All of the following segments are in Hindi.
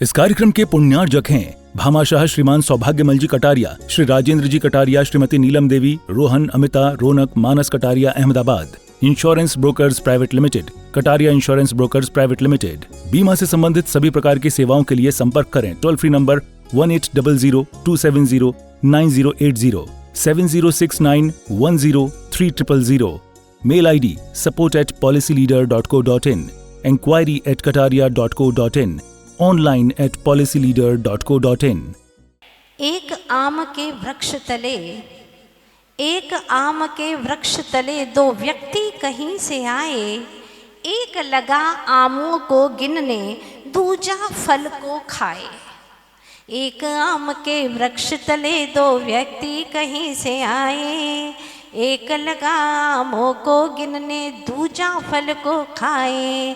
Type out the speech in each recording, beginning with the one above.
इस कार्यक्रम के पुण्यार्जक हैं Bhamashah Shriman Saubhagyamal ji Kataria, Shri Rajendra ji Kataria, Shrimati Neelam Devi, Rohan, Amita, Raunak, Manas Kataria, Ahmedabad. Insurance brokers private limited, Kataria insurance brokers private limited. बीमा से संबंधित सभी प्रकार की सेवाओं के लिए संपर्क करें। Toll free number 1800-270-9080, 7069103000। Mail ID support@policyleader.co.in, enquiry@kataria.co.in, online @policyleader.co.in। एक आम के वृक्ष तले दो व्यक्ति कहीं से आए। एक लगा आमों को गिनने, दूजा फल को खाए। एक आम के वृक्ष तले दो व्यक्ति कहीं से आए। एक लगा आमों को गिनने, दूजा फल को खाए।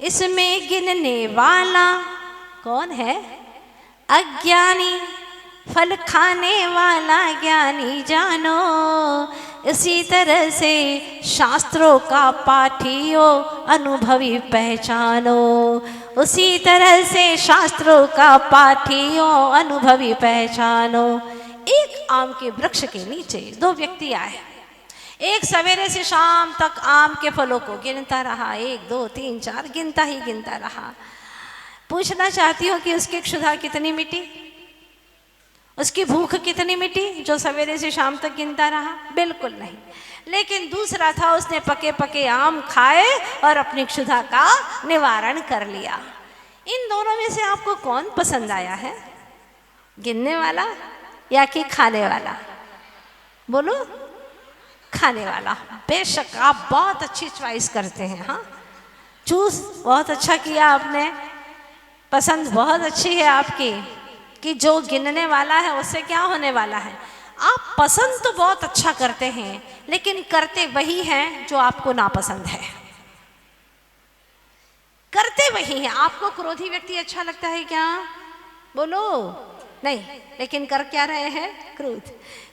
इसमें गिनने वाला कौन है? अज्ञानी। फल खाने वाला ज्ञानी जानो। इसी तरह से शास्त्रों का पाठियों अनुभवी पहचानो। उसी तरह से शास्त्रों का पाठियों अनुभवी पहचानो। एक आम के वृक्ष के नीचे दो व्यक्ति आए। एक सवेरे से शाम तक आम के फलों को गिनता रहा, 1 2 3 4 गिनता रहा। पूछना चाहती हूँ कि उसकी क्षुधा कितनी मिटी, उसकी भूख कितनी मिटी जो सवेरे से शाम तक गिनता रहा? बिल्कुल नहीं। लेकिन दूसरा था, उसने पके पके आम खाए और अपनी क्षुधा का निवारण कर लिया। इन दोनों में से आपको कौन पसंद आया है? गिनने वाला या कि खाने वाला? बोलो। खाने वाला। बेशक आप बहुत अच्छी चॉइस करते हैं। हाँ, चूज बहुत अच्छा किया आपने। पसंद बहुत अच्छी है आपकी कि जो गिनने वाला है उससे क्या होने वाला है। आप पसंद तो बहुत अच्छा करते हैं, लेकिन करते वही हैं जो आपको नापसंद है। करते वही हैं। आपको क्रोधी व्यक्ति अच्छा लगता है क्या? बोलो। नहीं, लेकिन कर क्या रहे हैं? क्रोध।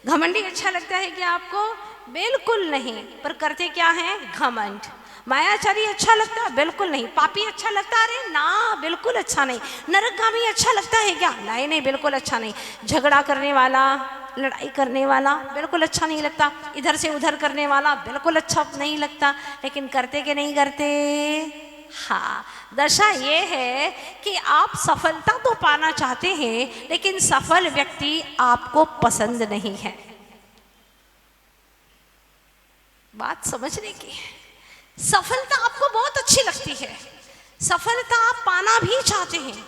घमंडी अच्छा लगता है क्या आपको? बिल्कुल नहीं, पर करते क्या हैं? घमंड। मायाचारी अच्छा लगता है? बिल्कुल नहीं। पापी अच्छा लगता है? अरे ना, बिल्कुल अच्छा नहीं। नरकगामी अच्छा लगता है क्या? नहीं, बिल्कुल अच्छा नहीं। झगड़ा करने वाला, लड़ाई करने वाला बिल्कुल अच्छा नहीं लगता। इधर से उधर करने वाला बिल्कुल अच्छा नहीं लगता। लेकिन करते कि नहीं करते? हाँ, दशा ये है कि आप सफलता तो पाना चाहते हैं, लेकिन सफल व्यक्ति आपको पसंद नहीं है। बात समझने की है। सफलता आपको बहुत अच्छी लगती है, सफलता आप पाना भी चाहते हैं।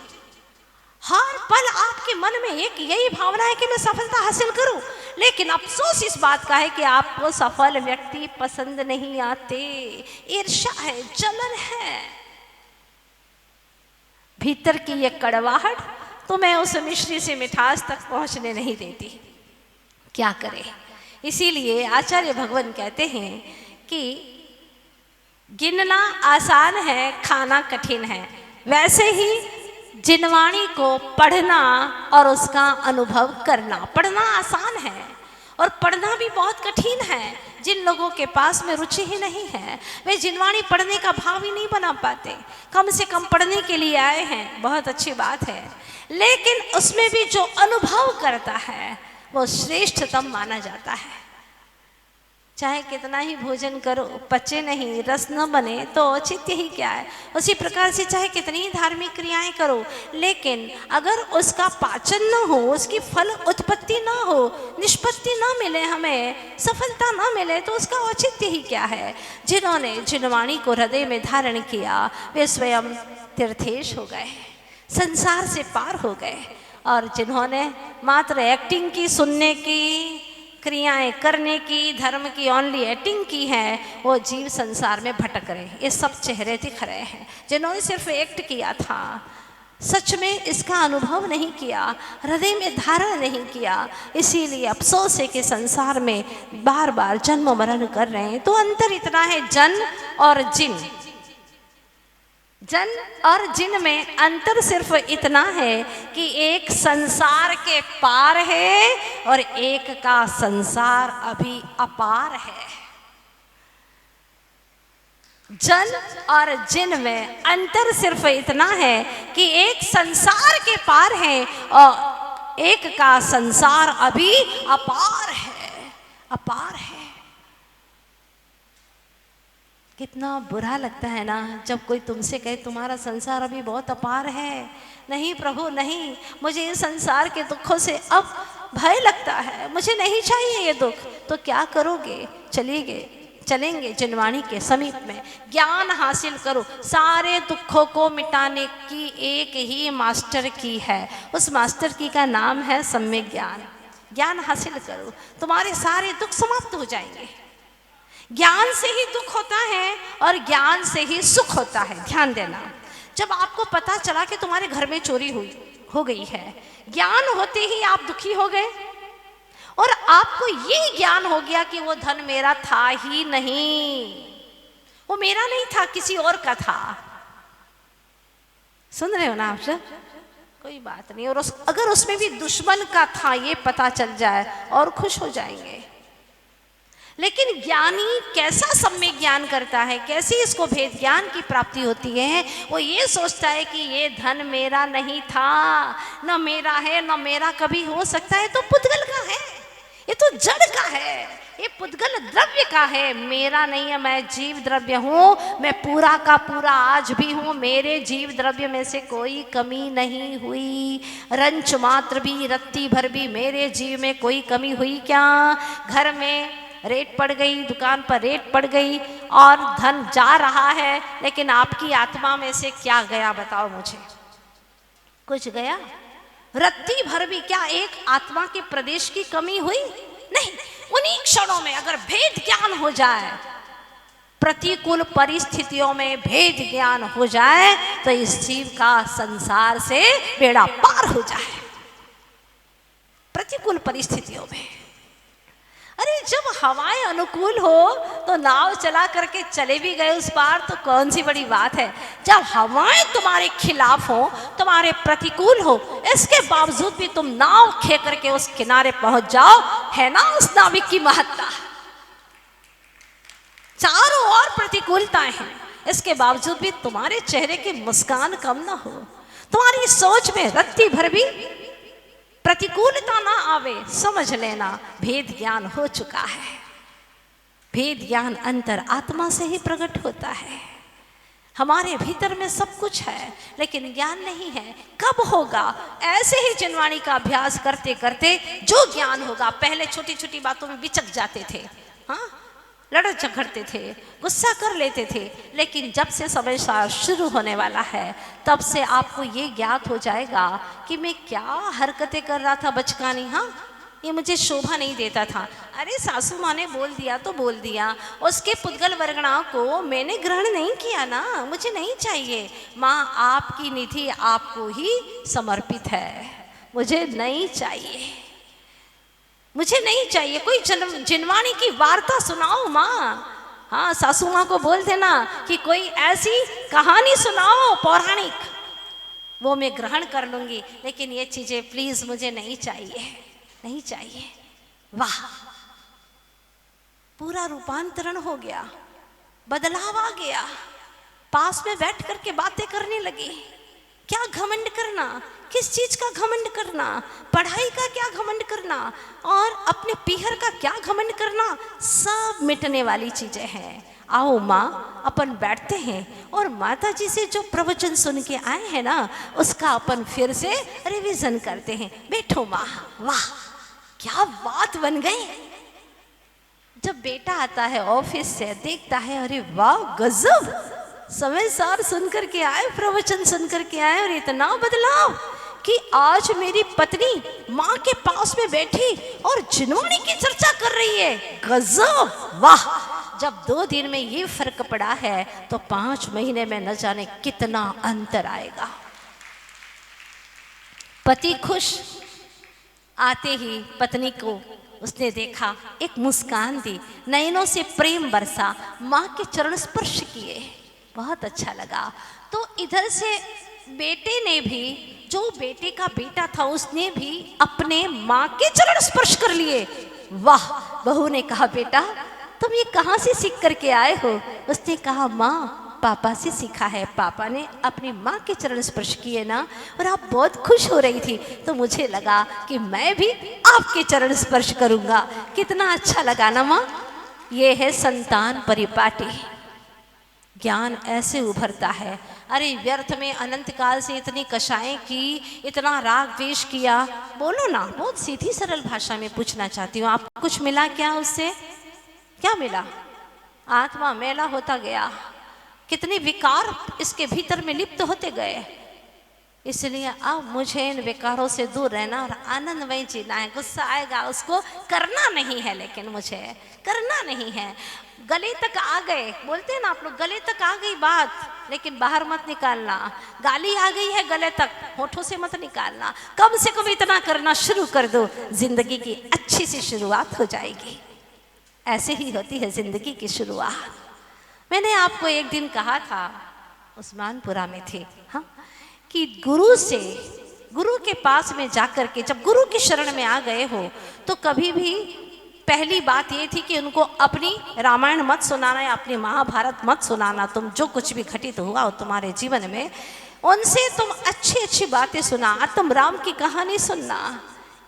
हर पल आपके मन में एक यही भावना है कि मैं सफलता हासिल करूं। लेकिन अफसोस इस बात का है कि आपको सफल व्यक्ति पसंद नहीं आते। ईर्ष्या है, जलन है, भीतर की ये कड़वाहट तुम्हें उस मिश्री से मिठास तक पहुंचने नहीं देती। क्या करें? इसीलिए आचार्य भगवान कहते हैं कि गिनना आसान है, खाना कठिन है। वैसे ही जिनवाणी को पढ़ना और उसका अनुभव करना। पढ़ना आसान है और पढ़ना भी बहुत कठिन है। जिन लोगों के पास में रुचि ही नहीं है, वे जिनवाणी पढ़ने का भाव ही नहीं बना पाते। कम से कम पढ़ने के लिए आए हैं, बहुत अच्छी बात है, लेकिन उसमें भी जो अनुभव करता है वो श्रेष्ठतम माना जाता है। चाहे कितना ही भोजन करो, पचे नहीं, रस न बने तो औचित्य ही क्या है। उसी प्रकार से चाहे कितनी ही धार्मिक क्रियाएं करो, लेकिन अगर उसका पाचन न हो, उसकी फल उत्पत्ति न हो, निष्पत्ति न मिले, हमें सफलता न मिले, तो उसका औचित्य ही क्या है। जिन्होंने जिनवाणी को हृदय में धारण किया वे स्वयं तीर्थेश हो गए, संसार से पार हो गए। और जिन्होंने मात्र एक्टिंग की, सुनने की, क्रियाएं करने की, धर्म की ओनली एक्टिंग की है, वो जीव संसार में भटक रहे। ये सब चेहरे दिख रहे हैं। जिन्होंने सिर्फ एक्ट किया था, सच में इसका अनुभव नहीं किया, हृदय में धारण नहीं किया, इसीलिए अफसोस है कि संसार में बार बार जन्म मरण कर रहे हैं। तो अंतर इतना है, जन और जिन। जन और जिन में अंतर सिर्फ इतना है कि एक संसार के पार है और एक का संसार अभी अपार है। जन और जिन में अंतर सिर्फ इतना है कि एक संसार के पार है और एक का संसार अभी अपार है, अपार है। कितना बुरा लगता है ना जब कोई तुमसे कहे तुम्हारा संसार अभी बहुत अपार है। नहीं प्रभु नहीं, मुझे इस संसार के दुखों से अब भय लगता है, मुझे नहीं चाहिए ये दुख। तो क्या करोगे? चलेंगे जिनवाणी के समीप में, ज्ञान हासिल करो। सारे दुखों को मिटाने की एक ही मास्टर की है, उस मास्टर की का नाम है सम्यक ज्ञान। ज्ञान हासिल करो, तुम्हारे सारे दुख समाप्त हो जाएंगे। ज्ञान से ही दुख होता है और ज्ञान से ही सुख होता है। ध्यान देना, जब आपको पता चला कि तुम्हारे घर में चोरी हो गई है, ज्ञान होते ही आप दुखी हो गए और आपको ये ज्ञान हो गया कि वो धन मेरा था ही नहीं, वो मेरा नहीं था, किसी और का था। सुन रहे हो ना आप सब? कोई बात नहीं। और अगर उसमें भी दुश्मन का था ये पता चल जाए और खुश हो जाएंगे। लेकिन ज्ञानी कैसा सम्यक ज्ञान करता है, कैसे इसको भेद ज्ञान की प्राप्ति होती है? वो ये सोचता है कि ये धन मेरा नहीं था, न मेरा है न मेरा कभी हो सकता है, तो पुद्गल का है, ये तो जड़ का है, ये पुद्गल द्रव्य का है, मेरा नहीं है। मैं जीव द्रव्य हूँ, मैं पूरा का पूरा आज भी हूँ, मेरे जीव द्रव्य में से कोई कमी नहीं हुई। रंच मात्र भी, रत्ती भर भी मेरे जीव में कोई कमी हुई क्या? घर में रेट पड़ गई, दुकान पर रेट पड़ गई और धन जा रहा है, लेकिन आपकी आत्मा में से क्या गया बताओ मुझे? कुछ गया? रत्ती भर भी क्या एक आत्मा के प्रदेश की कमी हुई? नहीं। उन्हीं क्षणों में अगर भेद ज्ञान हो जाए, प्रतिकूल परिस्थितियों में भेद ज्ञान हो जाए, तो इस जीव का संसार से बेड़ा पार हो जाए। प्रतिकूल परिस्थितियों में, अरे जब हवाएं अनुकूल हो तो नाव चला करके चले भी गए उस पार, तो कौन सी बड़ी बात है। जब हवाएं तुम्हारे खिलाफ हो, तुम्हारे प्रतिकूल हो, इसके बावजूद भी तुम नाव खे करके उस किनारे पहुंच जाओ, है ना उस नाविक की महत्ता। चारों ओर प्रतिकूलताएं हैं, इसके बावजूद भी तुम्हारे चेहरे की मुस्कान कम ना हो, तुम्हारी सोच में रत्ती भर भी प्रतिकूलता ना आवे, समझ लेना भेद ज्ञान हो चुका है। भेद ज्ञान अंतर आत्मा से ही प्रकट होता है। हमारे भीतर में सब कुछ है लेकिन ज्ञान नहीं है। कब होगा? ऐसे ही जिनवाणी का अभ्यास करते करते जो ज्ञान होगा। पहले छोटी छोटी बातों में बिचक जाते थे, हाँ, लड़ झगड़ते थे, गुस्सा कर लेते थे, लेकिन जब से समय शुरू होने वाला है तब से आपको ये ज्ञात हो जाएगा कि मैं क्या हरकतें कर रहा था बचकानी, हाँ, ये मुझे शोभा नहीं देता था। अरे सासू माँ ने बोल दिया तो बोल दिया, उसके पुद्गल वर्गणा को मैंने ग्रहण नहीं किया ना, मुझे नहीं चाहिए। माँ आपकी निधि आपको ही समर्पित है, मुझे नहीं चाहिए, मुझे नहीं चाहिए। कोई जिनवाणी की वार्ता सुनाओ माँ, हाँ, सासू माँ को बोल देना कि कोई ऐसी कहानी सुनाओ पौराणिक, वो मैं ग्रहण कर लूंगी, लेकिन ये चीजें प्लीज मुझे नहीं चाहिए, नहीं चाहिए। वाह, पूरा रूपांतरण हो गया, बदलाव आ गया। पास में बैठ करके बातें करने लगी। क्या घमंड करना, किस चीज का घमंड करना, पढ़ाई का क्या घमंड करना और अपने पीहर का क्या घमंड करना, सब मिटने वाली चीजें हैं। आओ माँ, अपन बैठते हैं और माता जी से जो प्रवचन सुन के आए हैं ना, उसका अपन फिर से रिवीजन करते हैं। बैठो माँ। वाह, क्या बात बन गई। जब बेटा आता है ऑफिस से, देखता है अरे वाह गजब, समय सार सुन करके आए, प्रवचन सुन करके आए, और इतना बदलाव कि आज मेरी पत्नी माँ के पास में बैठी और जिनवाणी की चर्चा कर रही है। गजब, वाह। जब 2 दिन में ये फर्क पड़ा है तो 5 महीने में न जाने कितना अंतर आएगा। पति खुश, आते ही पत्नी को उसने देखा, एक मुस्कान दी, नयनों से प्रेम बरसा, माँ के चरण स्पर्श किए, बहुत अच्छा लगा। तो इधर से बेटे ने भी, जो बेटे का बेटा था, उसने भी अपने माँ के चरण स्पर्श कर लिए। वाह, बहू ने कहा बेटा तुम ये कहाँ से सीख करके आए हो? उसने कहा, माँ पापा से सीखा है। पापा ने अपनी माँ के चरण स्पर्श किए ना, और आप बहुत खुश हो रही थी, तो मुझे लगा कि मैं भी आपके चरण स्पर्श करूँगा। कितना अच्छा लगा ना माँ। ये है संतान परिपाटी। ज्ञान ऐसे उभरता है। अरे व्यर्थ में अनंत काल से इतनी कषाएं की, इतना राग द्वेष किया। बोलो ना, बहुत सीधी सरल भाषा में पूछना चाहती हूँ, आपको कुछ मिला क्या उससे? क्या मिला? आत्मा मैला होता गया, कितने विकार इसके भीतर में लिप्त होते गए। इसलिए अब मुझे इन विकारों से दूर रहना और आनंदमय जीना है। गुस्सा आएगा, उसको करना नहीं है, लेकिन मुझे करना नहीं है। गले तक आ गए, बोलते हैं ना आप लोग, गले तक आ गई बात, लेकिन बाहर मत निकालना। गाली आ गई है गले तक, होठों से मत निकालना। कम से कम इतना करना शुरू कर दो, जिंदगी की अच्छी सी शुरुआत हो जाएगी। ऐसे ही होती है जिंदगी की शुरुआत। मैंने आपको एक दिन कहा था, उस्मानपुरा में थे, हाँ, कि गुरु के पास में जाकर के जब गुरु की शरण में आ गए हो, तो कभी भी पहली बात ये थी कि उनको अपनी रामायण मत सुनाना या अपनी महाभारत मत सुनाना। तुम जो कुछ भी घटित हुआ हो तुम्हारे जीवन में, उनसे तुम अच्छी अच्छी बातें सुना, तुम राम की कहानी सुनना।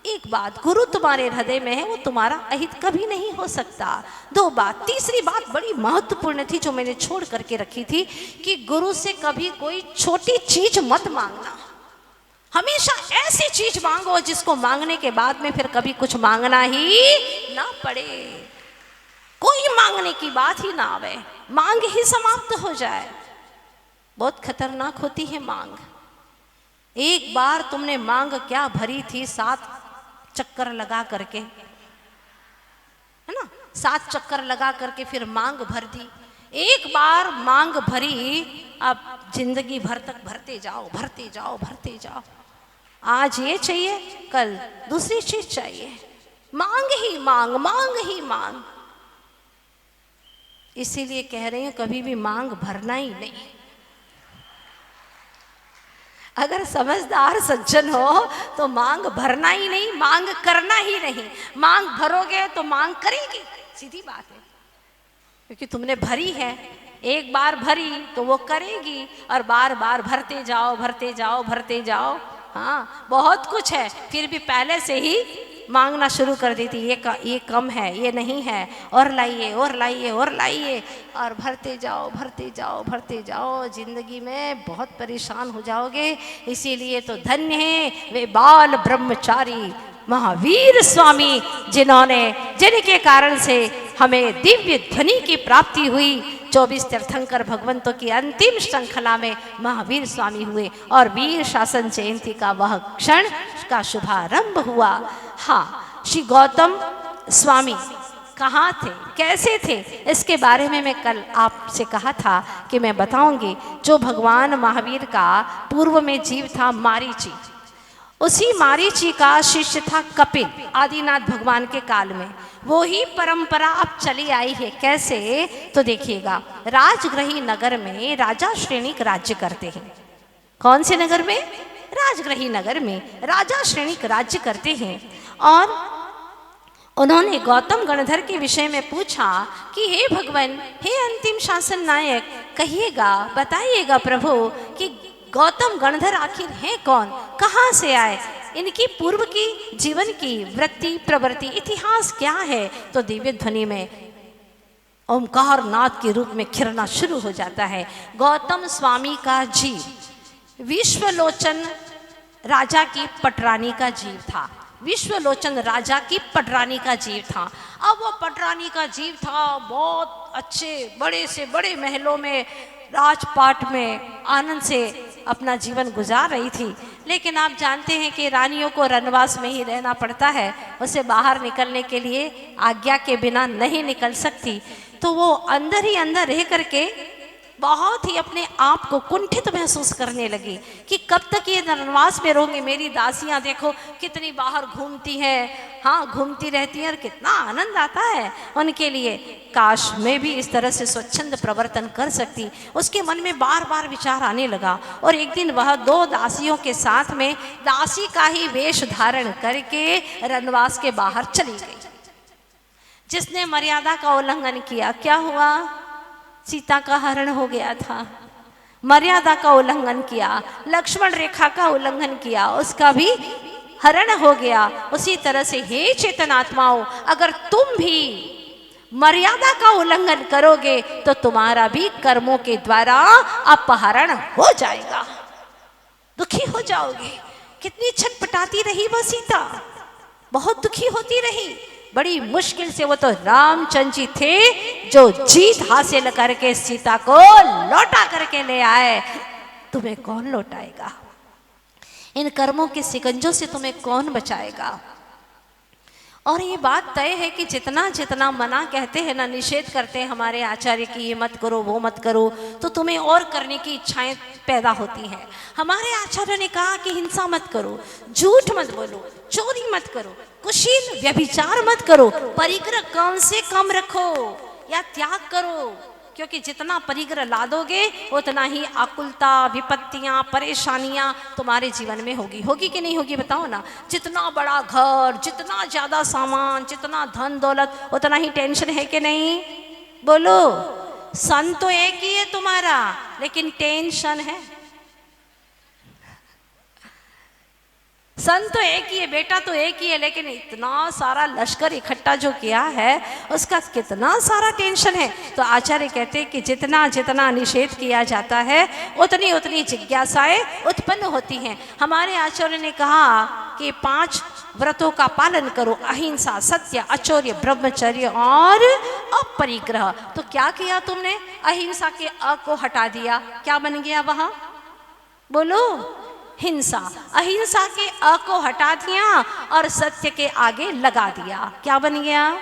एक बात, गुरु तुम्हारे हृदय में है, वो तुम्हारा अहित कभी नहीं हो सकता। दो बात, तीसरी बात बड़ी महत्वपूर्ण थी जो मैंने छोड़ करके रखी थी, कि गुरु से कभी कोई छोटी चीज मत मांगना। हमेशा ऐसी चीज मांगो जिसको मांगने के बाद में फिर कभी कुछ मांगना ही ना पड़े। कोई मांगने की बात ही ना आवे, मांग ही समाप्त हो जाए। बहुत खतरनाक होती है मांग। एक बार तुमने मांग क्या भरी थी, 7 चक्कर लगा करके, है ना, 7 चक्कर लगा करके फिर मांग भर दी। एक बार मांग भरी, अब जिंदगी भर तक भरते जाओ, भरते जाओ, भरते जाओ। आज ये चाहिए, कल दूसरी चीज चाहिए, मांग ही मांग, मांग ही मांग। इसीलिए कह रही हूं, कभी भी मांग भरना ही नहीं। अगर समझदार सज्जन हो तो मांग भरना ही नहीं, मांग करना ही नहीं। मांग भरोगे तो मांग करेगी, सीधी बात है। क्योंकि तुमने भरी है, एक बार भरी तो वो करेगी, और बार बार भरते जाओ, भरते जाओ, भरते जाओ। हाँ, बहुत कुछ है, फिर भी पहले से ही मांगना शुरू कर देती, ये कम है, ये नहीं है, और लाइए, और लाइए, और लाइए, और भरते जाओ, भरते जाओ, भरते जाओ। जिंदगी में बहुत परेशान हो जाओगे। इसीलिए तो धन्य है वे बाल ब्रह्मचारी महावीर स्वामी, जिनके कारण से हमें दिव्य ध्वनि की प्राप्ति हुई। 24 तीर्थंकर भगवंतों की अंतिम श्रृंखला में महावीर स्वामी हुए, और वीर शासन जयंती का वह क्षण का शुभारंभ हुआ। हाँ, श्री गौतम स्वामी कहाँ थे, कैसे थे, इसके बारे में मैं कल आपसे कहा था कि मैं बताऊंगी। जो भगवान महावीर का पूर्व में जीव था मारीची, उसी मारीची का शिष्य था कपिल, आदिनाथ भगवान के काल में। वो ही परंपरा अब चली आई है। कैसे? तो देखिएगा, राजगृही नगर में राजा श्रेणिक राज्य करते हैं। कौन से नगर में? राजगृही नगर में राजा श्रेणिक राज्य करते हैं। और उन्होंने गौतम गणधर के विषय में पूछा कि हे भगवान, हे अंतिम शासन नायक, कहिएगा, बताइएगा प्रभु कि गौतम गणधर आखिर हैं कौन, कहाँ से आए, इनकी पूर्व की जीवन की वृत्ति, प्रवृत्ति, इतिहास क्या है। तो दिव्य ध्वनि में ओमकार नाद के रूप में खिरना शुरू हो जाता है। गौतम स्वामी का जीव विश्वलोचन राजा की पटरानी का जीव था। विश्वलोचन राजा की पटरानी का जीव था। अब वो पटरानी का जीव था, बहुत अच्छे बड़े से बड़े महलों में, राजपाट में आनंद से अपना जीवन गुजार रही थी। लेकिन आप जानते हैं कि रानियों को रनवास में ही रहना पड़ता है, उसे बाहर निकलने के लिए आज्ञा के बिना नहीं निकल सकती। तो वो अंदर ही अंदर रह करके बहुत ही अपने आप को कुंठित महसूस करने लगी कि कब तक ये वनवास में रहूंगी। मेरी दासियां देखो कितनी बाहर घूमती हैं, हाँ घूमती रहती हैं, और कितना आनंद आता है उनके लिए। काश मैं भी इस तरह से स्वच्छंद प्रवर्तन कर सकती। उसके मन में बार बार विचार आने लगा। और एक दिन वह 2 दासियों के साथ में दासी का ही वेश धारण करके रनवास के बाहर चली गई। जिसने मर्यादा का उल्लंघन किया, क्या हुआ? सीता का हरण हो गया था। मर्यादा का उल्लंघन किया, लक्ष्मण रेखा का उल्लंघन किया, उसका भी हरण हो गया। उसी तरह से हे चेतनात्माओं, अगर तुम भी मर्यादा का उल्लंघन करोगे तो तुम्हारा भी कर्मों के द्वारा अपहरण हो जाएगा, दुखी हो जाओगे। कितनी छटपटाती रही वो सीता, बहुत दुखी होती रही। बड़ी मुश्किल से वो तो रामचंद्र जी थे जो जीत हासिल करके सीता को लौटा करके ले आए। तुम्हें कौन लौटाएगा? इन कर्मों के शिकंजों से तुम्हें कौन बचाएगा? और ये बात तय है कि जितना जितना मना कहते हैं ना, निषेध करते हैं हमारे आचार्य की, ये मत करो वो मत करो, तो तुम्हें और करने की इच्छाएं पैदा होती हैं। हमारे आचार्य ने कहा कि हिंसा मत करो, झूठ मत बोलो, चोरी मत करो, कुशील व्यभिचार मत करो, परिग्रह कम से कम रखो या त्याग करो, क्योंकि जितना परिग्रह लादोगे उतना ही आकुलता, विपत्तियां, परेशानियां तुम्हारे जीवन में होगी। होगी कि नहीं होगी बताओ ना? जितना बड़ा घर, जितना ज्यादा सामान, जितना धन दौलत, उतना ही टेंशन है कि नहीं? बोलो। सन तो एक ही है तुम्हारा, लेकिन टेंशन है। सन तो एक ही है, बेटा तो एक ही है, लेकिन इतना सारा लश्कर इकट्ठा जो किया है उसका कितना सारा टेंशन है। तो आचार्य कहते हैं कि जितना जितना निषेध किया जाता है उतनी उतनी जिज्ञासाएं उत्पन्न होती हैं। हमारे आचार्य ने कहा कि 5 व्रतों का पालन करो, अहिंसा, सत्य, अचौर्य, ब्रह्मचर्य और अपरिग्रह। तो क्या किया तुमने? अहिंसा के अ को हटा दिया, क्या बन गया वहां? बोलो। हिंसा। अहिंसा के अ को हटा दिया और सत्य के आगे लगा दिया, क्या बन गया?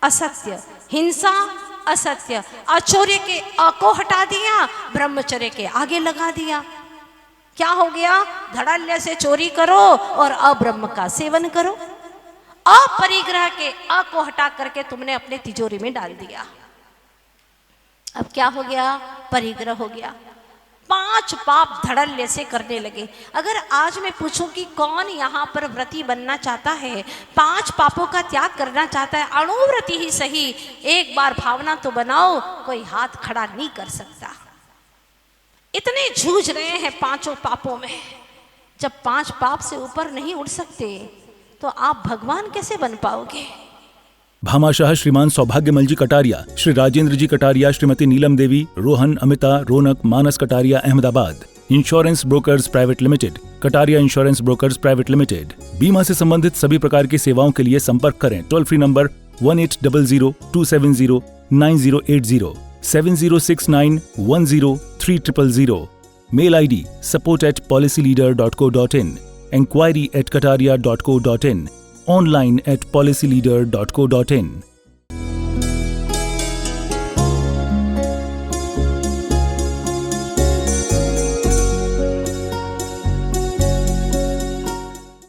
असत्य। हिंसा, असत्य। अचौर्य के अ को हटा दिया, ब्रह्मचर्य के आगे लगा दिया, क्या हो गया? धड़ल्य से चोरी करो और अब्रह्म का सेवन करो। अपरिग्रह के अ को हटा करके तुमने अपने तिजोरी में डाल दिया। अब क्या हो गया? परिग्रह हो गया। 5 पाप धड़ल्ले से करने लगे। अगर आज मैं पूछूं कि कौन यहाँ पर व्रती बनना चाहता है, 5 पापों का त्याग करना चाहता है, अणुव्रती ही सही, एक बार भावना तो बनाओ, कोई हाथ खड़ा नहीं कर सकता। इतने जूझ रहे हैं 5 पापों में। जब 5 पाप से ऊपर नहीं उठ सकते तो आप भगवान कैसे बन पाओगे? Bhamashah Shriman Saubhagyamal ji Kataria, Shri Rajendra ji Kataria, Shrimati Neelam Devi, Rohan, Amita, Raunak, Manas Kataria, Ahmedabad. Insurance brokers private limited, Kataria insurance brokers private limited. बीमा से संबंधित सभी प्रकार की सेवाओं के लिए संपर्क करें। Toll free number 1800-270-9080, 7069103000। Mail ID support@policyleader.co.in, enquiry@kataria.co.in, online at policyleader.co.in।